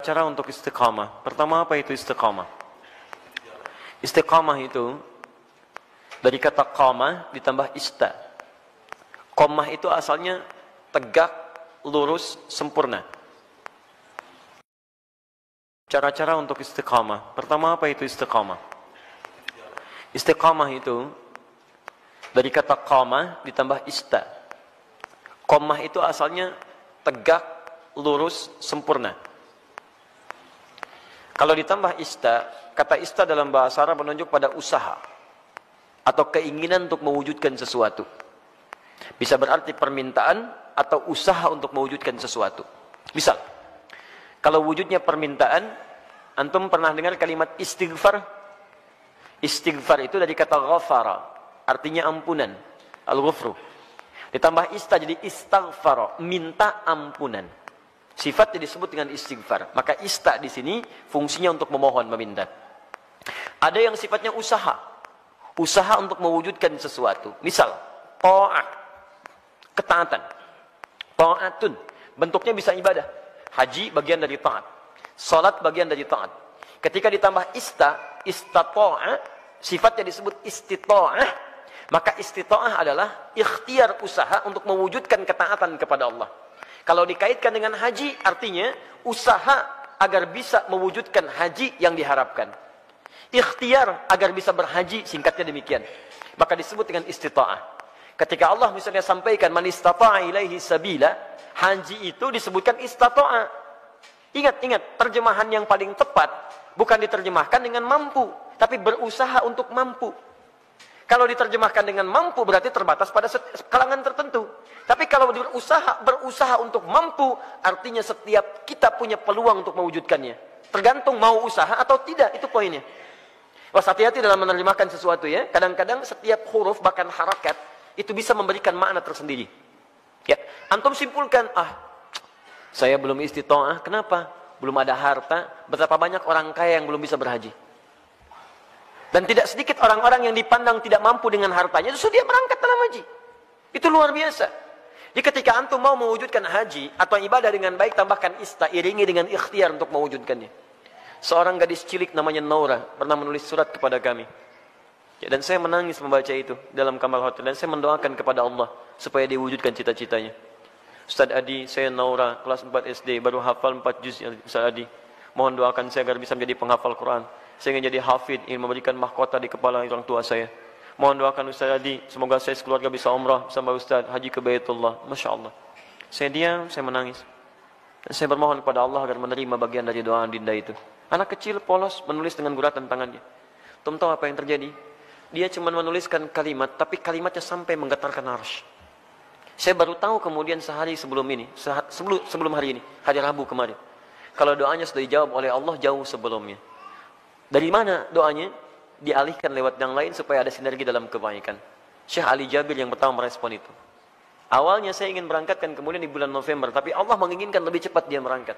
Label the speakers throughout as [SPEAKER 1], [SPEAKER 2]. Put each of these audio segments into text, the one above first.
[SPEAKER 1] Cara-cara untuk istiqamah. Pertama, apa itu istiqamah? Istiqamah itu dari kata qamah ditambah ista. Qamah itu asalnya tegak, lurus, sempurna. Cara-cara untuk istiqamah. Pertama, apa itu istiqamah? Istiqamah itu dari kata qamah ditambah ista. Qamah itu asalnya tegak, lurus, sempurna. Kalau ditambah ista, kata ista dalam bahasa Arab menunjuk pada usaha atau keinginan untuk mewujudkan sesuatu. Bisa berarti permintaan atau usaha untuk mewujudkan sesuatu. Misal, kalau wujudnya permintaan, antum pernah dengar kalimat istighfar? Istighfar itu dari kata ghafara, artinya ampunan, al-ghufru. Ditambah ista jadi istaghfara, minta ampunan. Sifatnya disebut dengan istighfar. Maka ista di sini fungsinya untuk memohon, meminta. Ada yang sifatnya usaha. Usaha untuk mewujudkan sesuatu. Misal, ta'ah, ketaatan. Ta'atun, bentuknya bisa ibadah. Haji bagian dari taat. Salat bagian dari taat. Ketika ditambah istata'a, sifatnya disebut istita'ah, maka istita'ah adalah ikhtiar usaha untuk mewujudkan ketaatan kepada Allah. Kalau dikaitkan dengan haji, artinya usaha agar bisa mewujudkan haji yang diharapkan. Ikhtiar agar bisa berhaji, singkatnya demikian. Maka disebut dengan istita'ah. Ketika Allah misalnya sampaikan, man istata'a ilaihi sabila, haji itu disebutkan istata'a. Ingat, terjemahan yang paling tepat, bukan diterjemahkan dengan mampu, tapi berusaha untuk mampu. Kalau diterjemahkan dengan mampu berarti terbatas pada kalangan tertentu. Tapi kalau berusaha untuk mampu, artinya setiap kita punya peluang untuk mewujudkannya. Tergantung mau usaha atau tidak, itu poinnya. Was, hati-hati dalam menerjemahkan sesuatu ya. Kadang-kadang setiap huruf bahkan harakat itu bisa memberikan makna tersendiri. Ya, antum simpulkan, saya belum istita'ah, kenapa? Belum ada harta. Betapa banyak orang kaya yang belum bisa berhaji. Dan tidak sedikit orang-orang yang dipandang tidak mampu dengan hartanya, justru dia berangkat dalam haji. Itu luar biasa. Jadi ketika antum mau mewujudkan haji atau ibadah dengan baik, tambahkan ista, iringi dengan ikhtiar untuk mewujudkannya. Seorang gadis cilik namanya Naura pernah menulis surat kepada kami. Ya, dan saya menangis membaca itu dalam kamar hotel. Dan saya mendoakan kepada Allah supaya diwujudkan cita-citanya. Ustaz Adi, saya Naura, kelas 4 SD, baru hafal 4 juz ya Ustaz Adi. Mohon doakan saya agar bisa menjadi penghafal Quran. Saya ingin jadi hafid, ingin memberikan mahkota di kepala orang tua saya. Mohon doakan Ustaz Adi, semoga saya sekeluarga bisa umrah sama Ustaz, haji ke Baitullah. Masya Allah. Saya diam, saya menangis. Dan saya bermohon kepada Allah agar menerima bagian dari doa dinda itu. Anak kecil polos menulis dengan guratan tangannya. Tum tahu apa yang terjadi? Dia cuma menuliskan kalimat, tapi kalimatnya sampai menggetarkan arsy. Saya baru tahu kemudian sehari sebelum ini, sebelum hari ini, hari Rabu kemarin. Kalau doanya sudah dijawab oleh Allah jauh sebelumnya. Dari mana doanya? Dialihkan lewat yang lain supaya ada sinergi dalam kebaikan. Syekh Ali Jabir yang pertama merespon itu. Awalnya saya ingin berangkatkan kemudian di bulan November, tapi Allah menginginkan lebih cepat dia berangkat.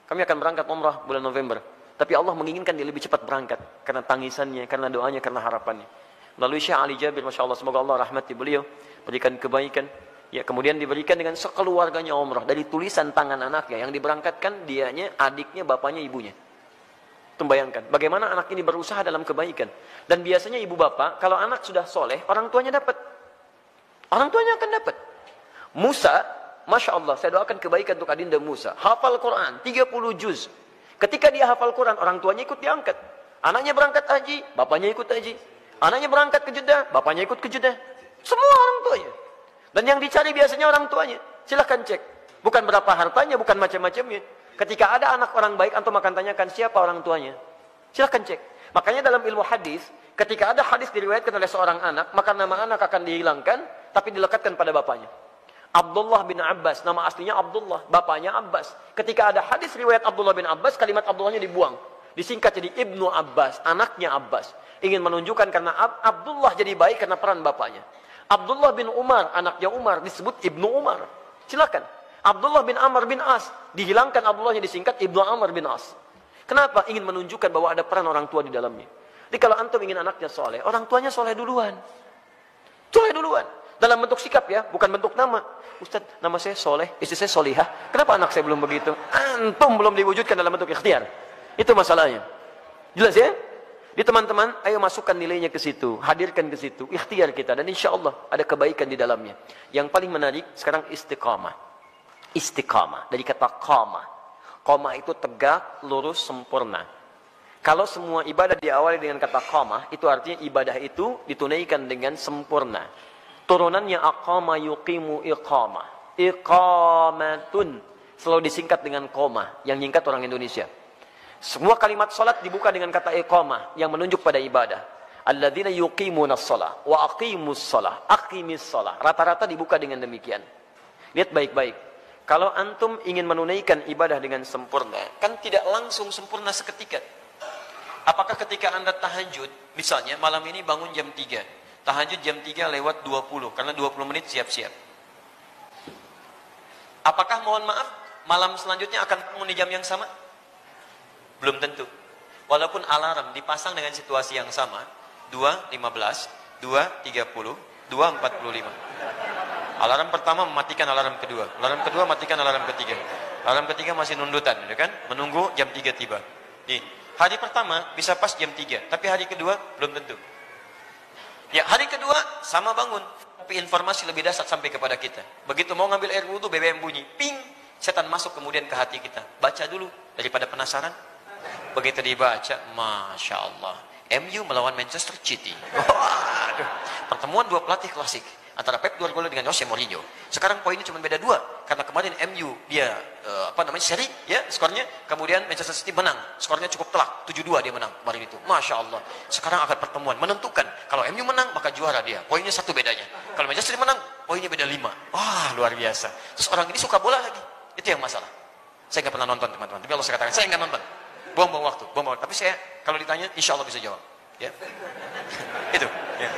[SPEAKER 1] Kami akan berangkat umrah bulan November, tapi Allah menginginkan dia lebih cepat berangkat karena tangisannya, karena doanya, karena harapannya. Melalui Syekh Ali Jabir, Masya Allah, semoga Allah rahmati beliau, berikan kebaikan. Ya, kemudian diberikan dengan sekeluarganya umrah dari tulisan tangan anaknya yang diberangkatkan, dianya, adiknya, bapaknya, ibunya. Bayangkan bagaimana anak ini berusaha dalam kebaikan. Dan biasanya ibu bapak, kalau anak sudah soleh, orang tuanya dapat. Orang tuanya akan dapat. Musa, Masya Allah, saya doakan kebaikan untuk adinda Musa. Hafal Quran, 30 juz. Ketika dia hafal Quran, orang tuanya ikut diangkat. Anaknya berangkat haji, bapaknya ikut haji. Anaknya berangkat ke Jeddah, bapaknya ikut ke Jeddah. Semua orang tuanya. Dan yang dicari biasanya orang tuanya. Silahkan cek. Bukan berapa hartanya, bukan macam-macamnya. Ketika ada anak orang baik, antum akan tanyakan siapa orang tuanya. Silahkan cek. Makanya dalam ilmu hadis, ketika ada hadis diriwayatkan oleh seorang anak, maka nama anak akan dihilangkan, tapi dilekatkan pada bapaknya. Abdullah bin Abbas, nama aslinya Abdullah, bapaknya Abbas. Ketika ada hadis riwayat Abdullah bin Abbas, kalimat Abdullahnya dibuang. Disingkat jadi Ibnu Abbas, anaknya Abbas. Ingin menunjukkan karena Abdullah jadi baik karena peran bapaknya. Abdullah bin Umar, anaknya Umar, disebut Ibnu Umar. Silakan. Abdullah bin Amr bin As, dihilangkan Abdullahnya disingkat Ibnu Amr bin As. Kenapa? Ingin menunjukkan bahwa ada peran orang tua di dalamnya. Jadi kalau antum ingin anaknya soleh, orang tuanya soleh duluan. Soleh duluan. Dalam bentuk sikap ya, bukan bentuk nama. Ustaz, nama saya Soleh, istri saya Solihah. Kenapa anak saya belum begitu? Antum belum diwujudkan dalam bentuk ikhtiar. Itu masalahnya. Jelas ya? Di teman-teman, ayo masukkan nilainya ke situ, hadirkan ke situ, ikhtiar kita, dan insya Allah ada kebaikan di dalamnya. Yang paling menarik sekarang istiqamah. Istiqamah dari kata qamah. Qamah itu tegak, lurus, sempurna. Kalau semua ibadah diawali dengan kata qamah, itu artinya ibadah itu ditunaikan dengan sempurna. Turunannya aqama yuqimu iqamah. Iqamatun selalu disingkat dengan qamah, yang nyingkat orang Indonesia. Semua kalimat salat dibuka dengan kata iqamah yang menunjuk pada ibadah. Alladzina yuqimunas shalah wa aqimus shalah, aqimis shalah. Rata-rata dibuka dengan demikian. Lihat baik-baik. Kalau antum ingin menunaikan ibadah dengan sempurna, kan tidak langsung sempurna seketika. Apakah ketika Anda tahajud, misalnya malam ini bangun jam 3, tahajud jam 3 lewat 20, karena 20 menit siap-siap. Apakah mohon maaf, malam selanjutnya akan bangun di jam yang sama? Belum tentu. Walaupun alarm dipasang dengan situasi yang sama, 2.15, 2.30, 2.45. Alarm pertama mematikan alarm kedua, alarm kedua matikan alarm ketiga, alarm ketiga masih nundutan, ya kan? Menunggu jam 3 tiba. Nih, hari pertama bisa pas jam 3, tapi hari kedua belum tentu. Ya, hari kedua sama bangun, tapi informasi lebih dahsyat sampai kepada kita. Begitu mau ngambil air wudhu, BBM bunyi, ping, setan masuk kemudian ke hati kita. Baca dulu daripada penasaran. Begitu dibaca, Masya Allah, MU melawan Manchester City. Waduh, pertemuan dua pelatih klasik antara Pep Guardiola dengan Jose Mourinho. Sekarang poinnya cuma beda 2, karena kemarin MU dia seri ya skornya, kemudian Manchester City menang, skornya cukup telak, 7-2 dia menang kemarin itu. Masya Allah. Sekarang akan pertemuan menentukan, kalau MU menang maka juara dia, poinnya 1 bedanya. Kalau Manchester City menang, poinnya beda 5. Wah, luar biasa. Terus orang ini suka bola lagi, itu yang masalah. Saya nggak pernah nonton teman-teman, tapi Allah saya katakan saya nggak nonton, buang-buang waktu. Tapi saya kalau ditanya insya Allah bisa jawab ya. Itu ya.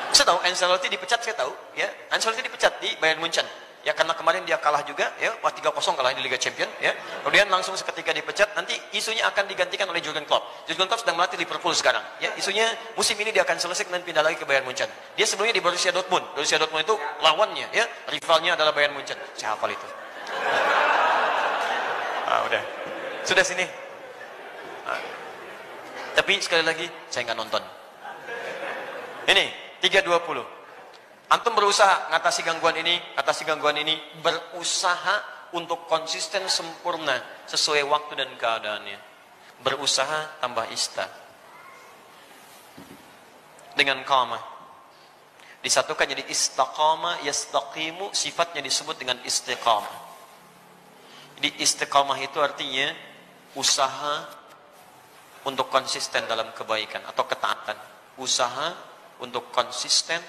[SPEAKER 1] Saya tahu Ancelotti dipecat, saya tahu ya. Ancelotti dipecat di Bayern Munchen ya, karena kemarin dia kalah juga ya, 3-0 kalah di Liga Champions ya. Kemudian langsung seketika dipecat, nanti isunya akan digantikan oleh Jurgen Klopp. Jurgen Klopp sedang melatih Liverpool sekarang ya. Isunya musim ini dia akan selesai dan pindah lagi ke Bayern Munchen. Dia sebelumnya di Borussia Dortmund. Borussia Dortmund itu lawannya ya, rivalnya adalah Bayern Munchen. Saya hafal itu. Udah. Sudah sini. Tapi sekali lagi saya nggak nonton. Ini 3.20. Antum berusaha ngatasi gangguan ini, berusaha untuk konsisten sempurna sesuai waktu dan keadaannya. Berusaha tambah ista. Dengan qamah. Disatukan jadi istaqama, yastaqimu, sifatnya disebut dengan istiqamah. Jadi istiqamah itu artinya usaha untuk konsisten dalam kebaikan atau ketaatan. Usaha untuk konsisten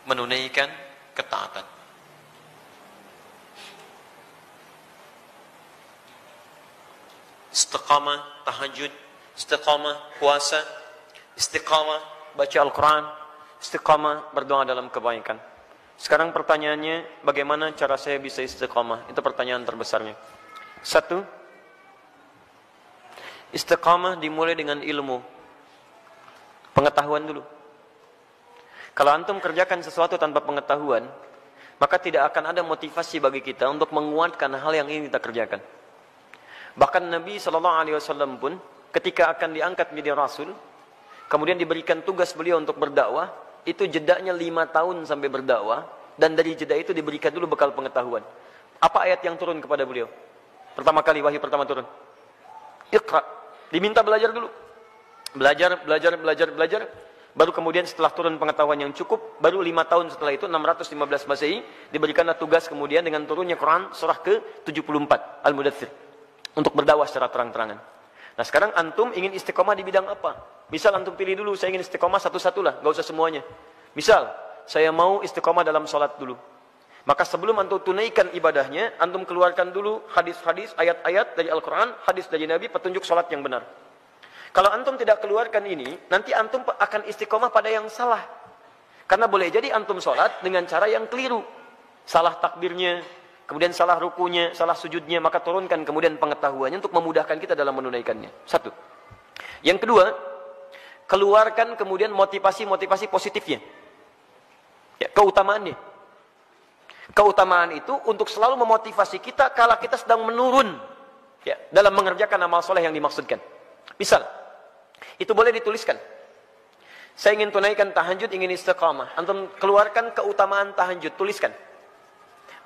[SPEAKER 1] menunaikan ketaatan. Istiqamah tahajud, istiqamah puasa, istiqamah baca Al-Quran, istiqamah berdoa dalam kebaikan. Sekarang pertanyaannya, bagaimana cara saya bisa istiqamah? Itu pertanyaan terbesarnya. 1, istiqamah dimulai dengan ilmu. Pengetahuan dulu. Kalau antum kerjakan sesuatu tanpa pengetahuan, maka tidak akan ada motivasi bagi kita untuk menguatkan hal yang ingin kita kerjakan. Bahkan Nabi SAW pun ketika akan diangkat menjadi Rasul, kemudian diberikan tugas beliau untuk berdakwah, itu jedanya 5 tahun sampai berdakwah, dan dari jeda itu diberikan dulu bekal pengetahuan. Apa ayat yang turun kepada beliau? Pertama kali wahyu pertama turun, Iqra. Diminta belajar dulu. Belajar, baru kemudian setelah turun pengetahuan yang cukup, baru 5 tahun setelah itu, 615 Masehi, diberikanlah tugas kemudian dengan turunnya Quran surah ke-74 Al-Mudaththir untuk berdakwah secara terang-terangan. Nah sekarang antum ingin istiqomah di bidang apa? Misal antum pilih dulu, saya ingin istiqomah satu-satu lah, gak usah semuanya. Misal, saya mau istiqomah dalam sholat dulu. Maka sebelum antum tunaikan ibadahnya, antum keluarkan dulu hadis-hadis, ayat-ayat dari Al-Quran, hadis dari Nabi, petunjuk sholat yang benar. Kalau antum tidak keluarkan ini, nanti antum akan istiqomah pada yang salah. Karena boleh jadi antum sholat dengan cara yang keliru. Salah takbirnya, kemudian salah rukunya, salah sujudnya, maka turunkan kemudian pengetahuannya untuk memudahkan kita dalam menunaikannya. 1. Yang kedua, keluarkan kemudian motivasi-motivasi positifnya. Ya, keutamaannya. Keutamaan itu untuk selalu memotivasi kita kala kita sedang menurun ya, dalam mengerjakan amal soleh yang dimaksudkan. Misal, itu boleh dituliskan. Saya ingin tunaikan tahajud, ingin istiqamah. Antum keluarkan keutamaan tahajud, tuliskan.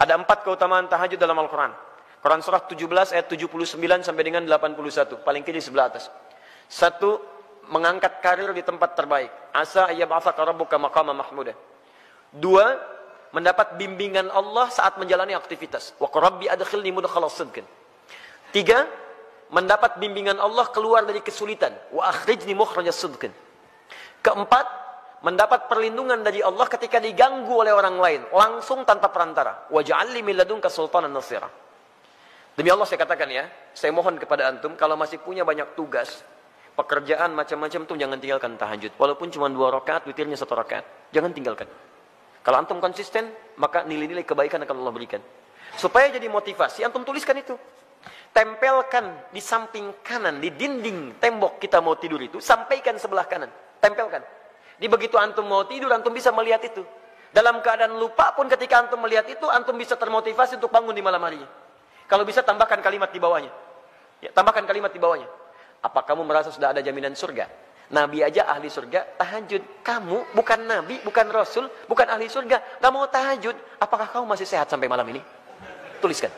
[SPEAKER 1] Ada 4 keutamaan tahajud dalam Al-Quran. Quran surah 17 ayat 79 sampai dengan 81. Paling kiri sebelah atas. 1, mengangkat karir di tempat terbaik. Asa ayyab'atsaka rabbuka maqaman mahmuda. 2, mendapat bimbingan Allah saat menjalani aktivitas. Wa rabbi adkhilni mudkhala sidqin. 3, mendapat bimbingan Allah keluar dari kesulitan. Wa akhrijni mukhraja sidqin. 4, mendapat perlindungan dari Allah ketika diganggu oleh orang lain, langsung tanpa perantara. Waj'alni min ladunka sultanan nasira. Demi Allah saya katakan ya, saya mohon kepada antum kalau masih punya banyak tugas, pekerjaan macam-macam tuh jangan tinggalkan tahajud. Walaupun cuma 2 rakaat, witirnya 1 rakaat. Jangan tinggalkan. Kalau antum konsisten, maka nilai-nilai kebaikan akan Allah berikan. Supaya jadi motivasi, antum tuliskan itu. Tempelkan di samping kanan, di dinding tembok kita mau tidur itu, sampaikan sebelah kanan. Tempelkan. Di begitu antum mau tidur, antum bisa melihat itu. Dalam keadaan lupa pun ketika antum melihat itu, antum bisa termotivasi untuk bangun di malam harinya. Kalau bisa tambahkan kalimat di bawahnya. Ya, tambahkan kalimat di bawahnya. Apa kamu merasa sudah ada jaminan surga? Nabi aja ahli surga, tahajud. Kamu bukan nabi, bukan rasul, bukan ahli surga, gak mau tahajud. Apakah kamu masih sehat sampai malam ini? Tuliskan.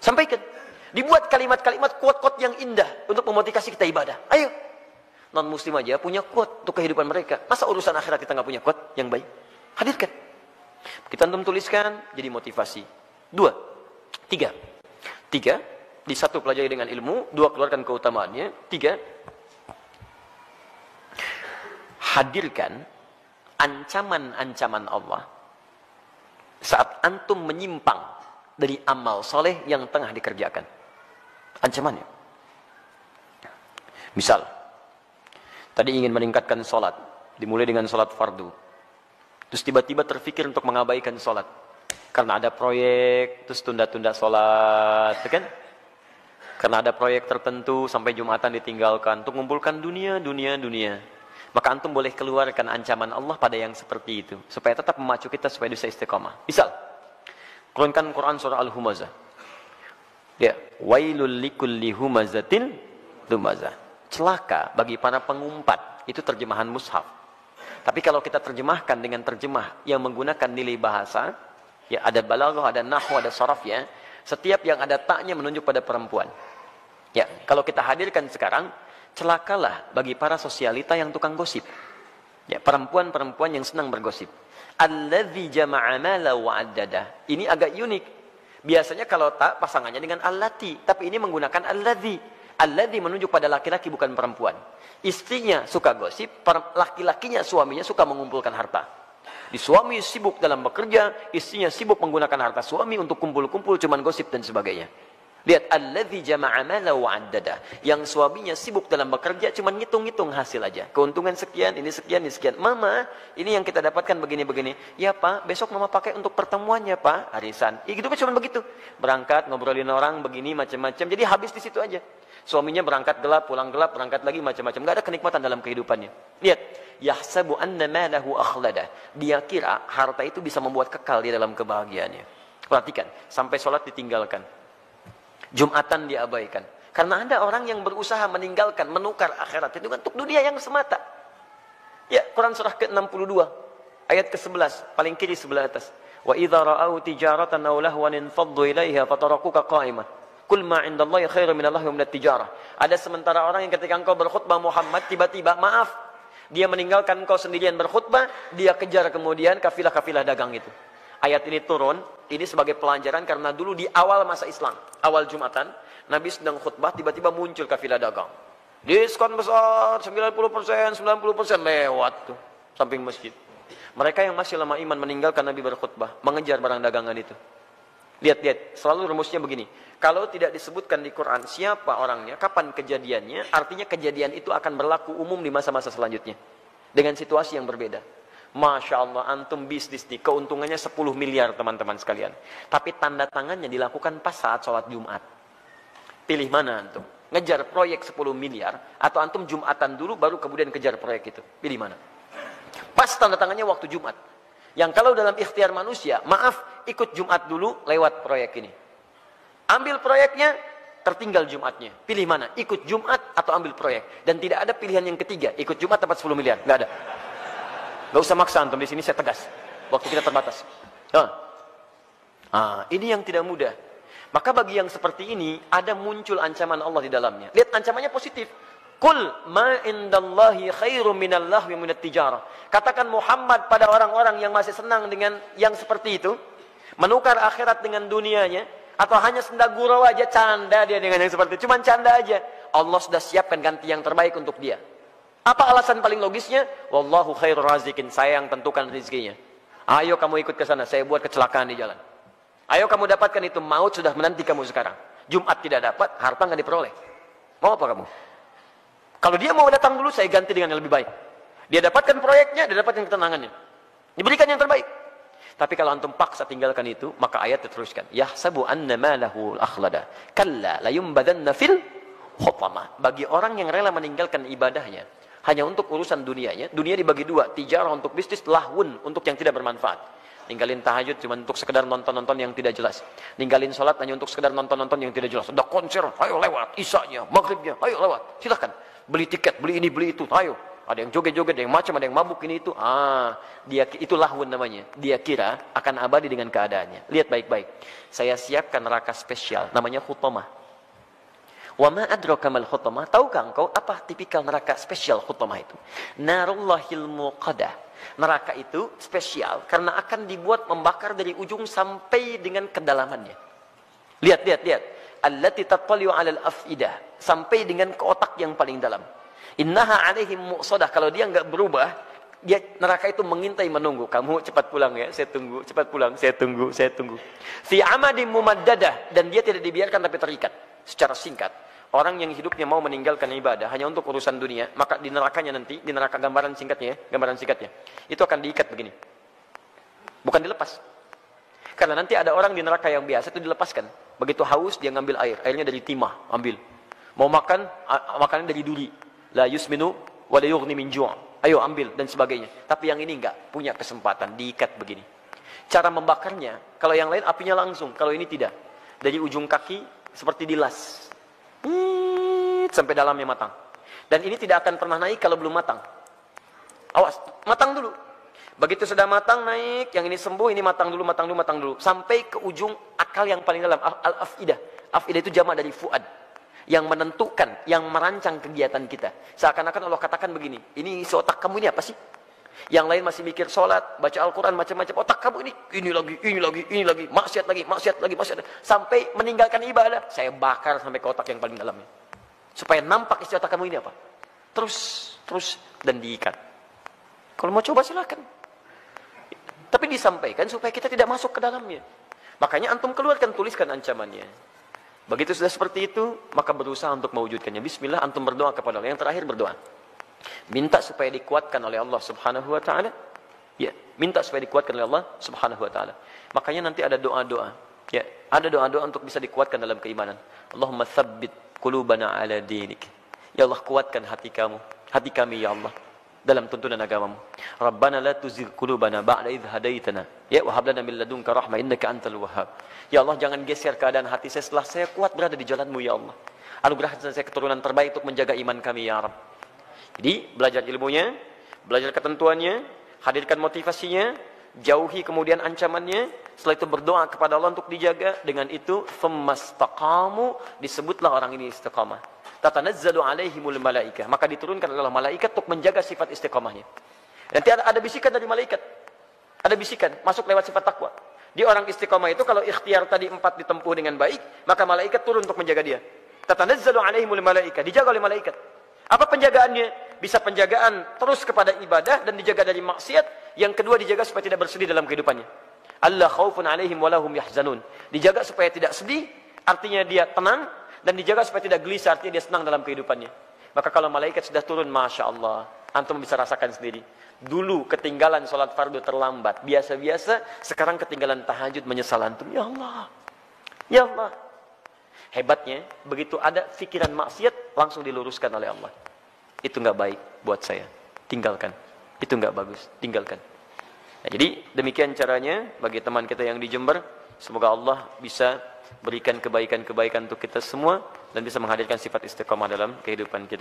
[SPEAKER 1] Sampaikan. Dibuat kalimat-kalimat quote-quote yang indah untuk memotivasi kita ibadah. Ayo. Non-muslim aja punya quote untuk kehidupan mereka. Masa urusan akhirat kita nggak punya quote yang baik? Hadirkan. Kita antum tuliskan, jadi motivasi. 2, 3. 3, di 1 pelajari dengan ilmu, 2 keluarkan keutamaannya, 3, hadirkan ancaman-ancaman Allah saat antum menyimpang dari amal soleh yang tengah dikerjakan. Ancamannya. Misal, tadi ingin meningkatkan sholat, dimulai dengan sholat fardu. Terus tiba-tiba terfikir untuk mengabaikan sholat. Karena ada proyek, terus tunda-tunda sholat, kan? Karena ada proyek tertentu, sampai Jumatan ditinggalkan. Untuk mengumpulkan dunia. Maka antum boleh keluarkan ancaman Allah pada yang seperti itu. Supaya tetap memacu kita supaya bisa istiqamah. Misal, keluarkan Quran surah Al-Humazah. Ya, wailul likulli humazatin lumazah. Celaka bagi para pengumpat. Itu terjemahan mushaf. Tapi kalau kita terjemahkan dengan terjemah yang menggunakan nilai bahasa, ya ada balaghah, ada nahwu, ada saraf ya. Setiap yang ada taknya menunjuk pada perempuan. Ya, kalau kita hadirkan sekarang, celakalah bagi para sosialita yang tukang gosip. Ya, perempuan-perempuan yang senang bergosip. Alladzi jama'a mala wa addada. Ini agak unik. Biasanya kalau tak pasangannya dengan allati, tapi ini menggunakan alladzi. Alladzi menunjuk pada laki-laki bukan perempuan. Istrinya suka gosip, laki-lakinya suaminya suka mengumpulkan harta. Di suami sibuk dalam bekerja, istrinya sibuk menggunakan harta suami untuk kumpul-kumpul cuman gosip dan sebagainya. Lihat alladzi jama'a mala wa addada. Yang suaminya sibuk dalam bekerja cuman ngitung-ngitung hasil aja. Keuntungan sekian, ini sekian, ini sekian. Mama, ini yang kita dapatkan begini-begini. Ya Pak, besok Mama pakai untuk pertemuannya Pak, arisan. Ya gitu kan cuman begitu. Berangkat ngobrolin orang begini macam-macam. Jadi habis di situ aja. Suaminya berangkat gelap, pulang gelap, berangkat lagi macam-macam. Enggak ada kenikmatan dalam kehidupannya. Lihat, yahsabu anna malahu akhlada. Dia kira harta itu bisa membuat kekal di dalam kebahagiaannya. Perhatikan, sampai sholat ditinggalkan. Jumatan diabaikan. Karena ada orang yang berusaha meninggalkan, menukar akhirat itu untuk dunia yang semata. Ya, Quran surah ke-62 ayat ke-11, paling kiri sebelah atas. Wa idza ra'au tijaratan aw lahwan infaddu ilaiha fatarakuka qa'imah. Qul ma 'indallahi khairum minallahi wa minat tijarah. Ada sementara orang yang ketika engkau berkhutbah Muhammad tiba-tiba maaf, dia meninggalkan engkau sendirian berkhutbah, dia kejar kemudian kafilah-kafilah dagang itu. Ayat ini turun, ini sebagai pelajaran karena dulu di awal masa Islam, awal Jumatan, Nabi sedang khutbah, tiba-tiba muncul kafilah dagang. Diskon besar, 90%, 90% lewat tuh, samping masjid. Mereka yang masih lama iman meninggalkan Nabi berkhutbah, mengejar barang dagangan itu. Lihat, selalu rumusnya begini. Kalau tidak disebutkan di Quran siapa orangnya, kapan kejadiannya, artinya kejadian itu akan berlaku umum di masa-masa selanjutnya. Dengan situasi yang berbeda. Masya Allah, antum bisnis nih, keuntungannya 10 miliar teman-teman sekalian. Tapi tanda tangannya dilakukan pas saat sholat Jumat. Pilih mana antum? ngejar proyek 10 miliar, atau antum Jumatan dulu baru kemudian kejar proyek itu? Pilih mana? Pas tanda tangannya waktu Jumat. Yang kalau dalam ikhtiar manusia, maaf, ikut Jumat dulu lewat proyek ini. Ambil proyeknya, tertinggal Jumatnya. Pilih mana? Ikut Jumat atau ambil proyek. Dan tidak ada pilihan yang ketiga, ikut Jumat dapat 10 miliar. Nggak ada. Nggak usah maksa antum, di sini saya tegas. Waktu kita terbatas. Ini yang tidak mudah. Maka bagi yang seperti ini, ada muncul ancaman Allah di dalamnya. Lihat ancamannya positif. Qul ma indallahi khairum minal lahwi minat tijarah. Katakan Muhammad pada orang-orang yang masih senang dengan yang seperti itu, menukar akhirat dengan dunianya, atau hanya senda gurau aja, canda dia dengan yang seperti itu, cuman canda aja. Allah sudah siapkan ganti yang terbaik untuk dia. Apa alasan paling logisnya? Wallahu khairur razikin, saya yang tentukan rezekinya. Ayo kamu ikut ke sana, saya buat kecelakaan di jalan. Ayo kamu dapatkan itu, maut sudah menanti kamu sekarang. Jumat tidak dapat, harta nggak diperoleh. Mau apa kamu? Kalau dia mau datang dulu, saya ganti dengan yang lebih baik. Dia dapatkan proyeknya, dia dapatkan ketenangannya. Diberikan yang terbaik. Tapi kalau antum paksa tinggalkan itu, maka ayat diteruskan. Yahsabu anna malahu akhlada. Kalla layumbadanna fil hutama. Bagi orang yang rela meninggalkan ibadahnya, hanya untuk urusan dunianya, dunia dibagi dua. Tijarah untuk bisnis, lahun untuk yang tidak bermanfaat. Ninggalin tahajud cuma untuk sekedar nonton-nonton yang tidak jelas. Ninggalin sholat hanya untuk sekedar nonton-nonton yang tidak jelas. Ada konser, ayo lewat. Isanya, maghribnya, ayo lewat. Silahkan. Beli tiket, beli ini, beli itu, ayo. Ada yang joget-joget, ada yang macam, ada yang mabuk ini itu. Dia itu lahun namanya. Dia kira akan abadi dengan keadaannya. Lihat baik-baik. Saya siapkan neraka spesial, namanya Hutamah. Wa ma adraka mal Hutamah? Tahukah engkau apa tipikal neraka spesial Hutamah itu? Narullahil muqadah. Neraka itu spesial karena akan dibuat membakar dari ujung sampai dengan kedalamannya. Lihat. Allati tattali'u 'alal afidah, sampai dengan ke otak yang paling dalam. Innaha 'alaihim mu'sadah. Kalau dia enggak berubah, dia neraka itu mengintai menunggu. Kamu cepat pulang ya, saya tunggu. Cepat pulang, saya tunggu. Fi 'amadin mumaddadah, dan dia tidak dibiarkan tapi terikat secara singkat. Orang yang hidupnya mau meninggalkan ibadah hanya untuk urusan dunia, maka di nerakanya nanti, di neraka gambaran singkatnya, itu akan diikat begini. Bukan dilepas. Karena nanti ada orang di neraka yang biasa itu dilepaskan. Begitu haus dia ngambil air, airnya dari timah, ambil. Mau makan, makanan dari duri. La yusminu wa la yughni min ju'. Ayo ambil dan sebagainya. Tapi yang ini enggak punya kesempatan, diikat begini. Cara membakarnya, kalau yang lain apinya langsung, kalau ini tidak. Dari ujung kaki seperti dilas. Sampai dalamnya matang. Dan ini tidak akan pernah naik kalau belum matang. Awas, matang dulu. Begitu sudah matang naik, yang ini sembuh, ini matang dulu. Sampai ke ujung akal yang paling dalam, al-afidah. Afidah itu jamak dari fuad. Yang menentukan, yang merancang kegiatan kita. Seakan-akan Allah katakan begini, ini isi otak kamu ini apa sih? Yang lain masih mikir sholat, baca Al-Quran, macam-macam. Otak kamu ini lagi. Maksiat lagi. Sampai meninggalkan ibadah, saya bakar sampai ke otak yang paling dalamnya. Supaya nampak isi otak kamu ini apa. Terus, dan diikat. Kalau mau coba silakan. Tapi disampaikan supaya kita tidak masuk ke dalamnya. Makanya antum keluarkan, tuliskan ancamannya. Begitu sudah seperti itu, maka berusaha untuk mewujudkannya. Bismillah, antum berdoa kepada Allah. Yang terakhir berdoa. Minta supaya dikuatkan oleh Allah Subhanahu wa taala. Ya, minta supaya dikuatkan oleh Allah Subhanahu wa taala. Makanya nanti ada doa-doa. Ya, ada doa-doa untuk bisa dikuatkan dalam keimanan. Allahumma tsabbit qulubana ala dinik. Ya Allah, kuatkan hati kami ya Allah dalam tuntunan agamamu. Rabbana la tuzigh qulubana ba'da idh hadaitana. Ya, wa hab lana min ladunka rahmah innaka antal wahhab. Ya Allah, jangan geser keadaan hati saya setelah saya kuat berada di jalan-Mu ya Allah. Anugerahkan saya keturunan terbaik untuk menjaga iman kami ya Rabb. Jadi, belajar ilmunya, belajar ketentuannya, hadirkan motivasinya, jauhi kemudian ancamannya, setelah itu berdoa kepada Allah untuk dijaga. Dengan itu, fammastaqamu, disebutlah orang ini istiqamah. Tatanazzalu alaihimul malaikah, maka diturunkan oleh malaikat untuk menjaga sifat istiqamahnya. Nanti ada bisikan dari malaikat. Ada bisikan, masuk lewat sifat takwa. Dia orang istiqamah itu, kalau ikhtiar tadi 4 ditempuh dengan baik, maka malaikat turun untuk menjaga dia. Tatanazzalu alaihimul malaikah, dijaga oleh malaikat. Apa penjagaannya? Bisa penjagaan terus kepada ibadah dan dijaga dari maksiat. Yang kedua, dijaga supaya tidak bersedih dalam kehidupannya. Allah khaufun alaihim walahum yahzanun. Dijaga supaya tidak sedih, artinya dia tenang. Dan dijaga supaya tidak gelisah, artinya dia senang dalam kehidupannya. Maka kalau malaikat sudah turun, Masya Allah, antum bisa rasakan sendiri. Dulu ketinggalan sholat fardu terlambat, biasa-biasa. Sekarang ketinggalan tahajud, menyesal antum. Ya Allah, Hebatnya, begitu ada pikiran maksiat, langsung diluruskan oleh Allah. Itu nggak baik buat saya, tinggalkan. Itu nggak bagus, tinggalkan. Nah, jadi demikian caranya bagi teman kita yang di Jember. Semoga Allah bisa berikan kebaikan-kebaikan untuk kita semua dan bisa menghadirkan sifat istiqamah dalam kehidupan kita.